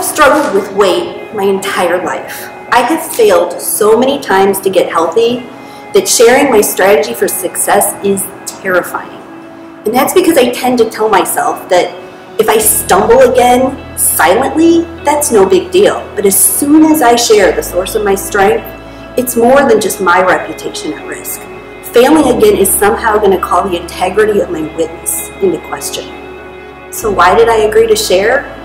have struggled with weight my entire life. I have failed so many times to get healthy that sharing my strategy for success is terrifying. And that's because I tend to tell myself that if I stumble again silently, that's no big deal. But as soon as I share the source of my strength, it's more than just my reputation at risk. Failing again is somehow going to call the integrity of my witness into question. So why did I agree to share?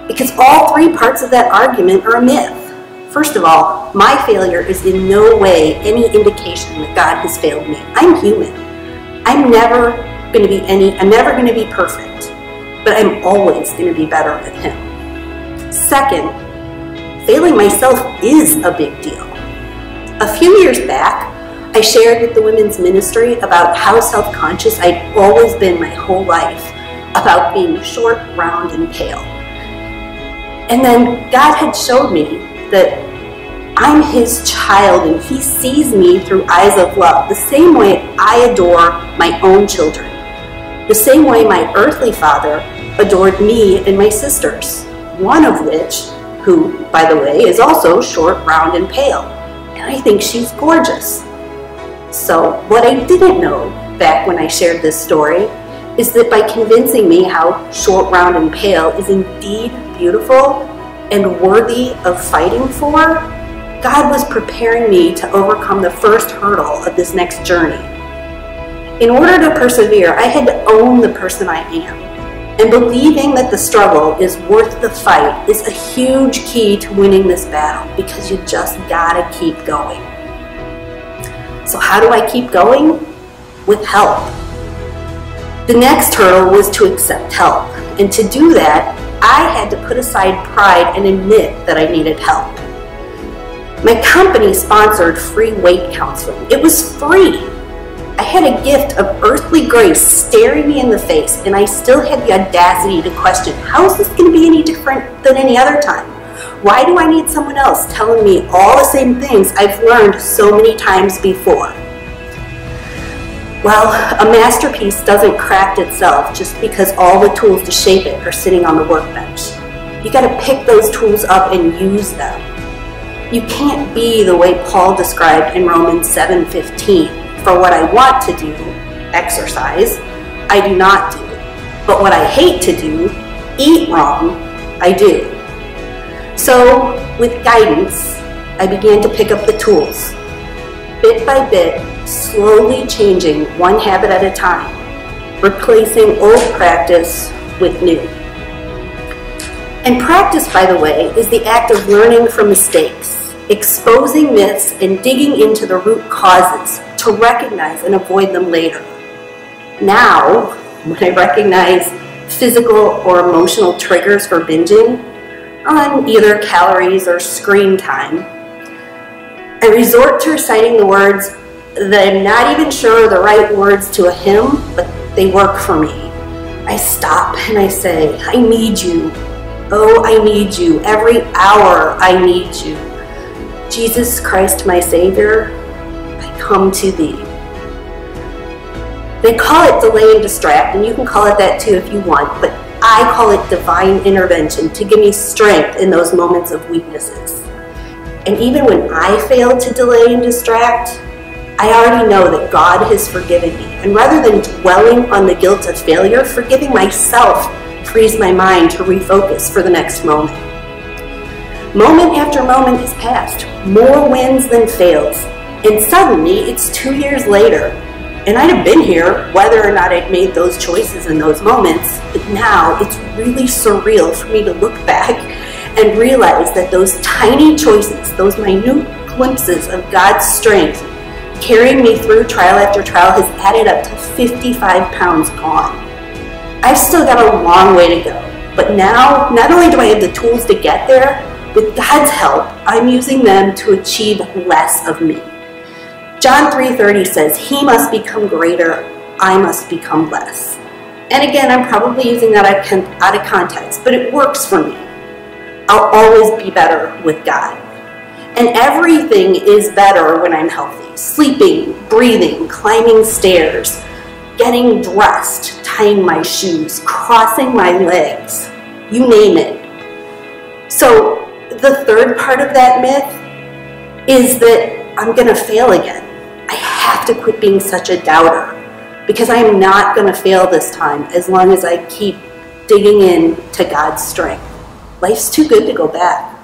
Because all three parts of that argument are a myth. First of all, my failure is in no way any indication that God has failed me. I'm human. I'm never going to be perfect, but I'm always going to be better at Him. Second, failing myself is a big deal. A few years back, I shared with the women's ministry about how self-conscious I'd always been my whole life about being short, round, and pale. And then God had showed me that I'm His child and He sees me through eyes of love, the same way I adore my own children, the same way my earthly father adored me and my sisters, one of which, who, by the way, is also short, round, and pale. And I think she's gorgeous. So what I didn't know back when I shared this story is that by convincing me how short, round, and pale is indeed beautiful and worthy of fighting for, God was preparing me to overcome the first hurdle of this next journey. In order to persevere, I had to own the person I am. And believing that the struggle is worth the fight is a huge key to winning this battle, because you just gotta keep going. So how do I keep going? With help. The next hurdle was to accept help. And to do that, I had to put aside pride and admit that I needed help. My company sponsored free weight counseling. It was free. I had a gift of earthly grace staring me in the face, and I still had the audacity to question, how is this going to be any different than any other time? Why do I need someone else telling me all the same things I've learned so many times before? Well, a masterpiece doesn't craft itself just because all the tools to shape it are sitting on the workbench. You got to pick those tools up and use them. You can't be the way Paul described in Romans 7:15. For what I want to do, exercise, I do not do. But what I hate to do, eat wrong, I do. So, with guidance, I began to pick up the tools. Bit by bit, slowly changing one habit at a time, replacing old practice with new. And practice, by the way, is the act of learning from mistakes, exposing myths, and digging into the root causes to recognize and avoid them later. Now, when I recognize physical or emotional triggers for binging on either calories or screen time, I resort to reciting the words that I'm not even sure are the right words to a hymn, but they work for me. I stop and I say, I need you. Oh, I need you. Every hour I need you. Jesus Christ, my Savior, I come to thee. They call it delay and distract, and you can call it that too if you want, but I call it divine intervention to give me strength in those moments of weaknesses. And even when I fail to delay and distract, I already know that God has forgiven me. And rather than dwelling on the guilt of failure, forgiving myself frees my mind to refocus for the next moment. Moment after moment has passed, more wins than fails, and suddenly it's 2 years later, and I'd have been here whether or not I'd made those choices in those moments, but now it's really surreal for me to look back and realize that those tiny choices, those minute glimpses of God's strength carrying me through trial after trial has added up to 55 pounds gone. I've still got a long way to go, but now not only do I have the tools to get there, with God's help, I'm using them to achieve less of me. John 3:30 says, He must become greater, I must become less. And again, I'm probably using that out of context, but it works for me. I'll always be better with God. And everything is better when I'm healthy. Sleeping, breathing, climbing stairs, getting dressed, tying my shoes, crossing my legs, you name it. So the third part of that myth is that I'm going to fail again. I have to quit being such a doubter, because I am not going to fail this time as long as I keep digging in to God's strength. Life's too good to go back.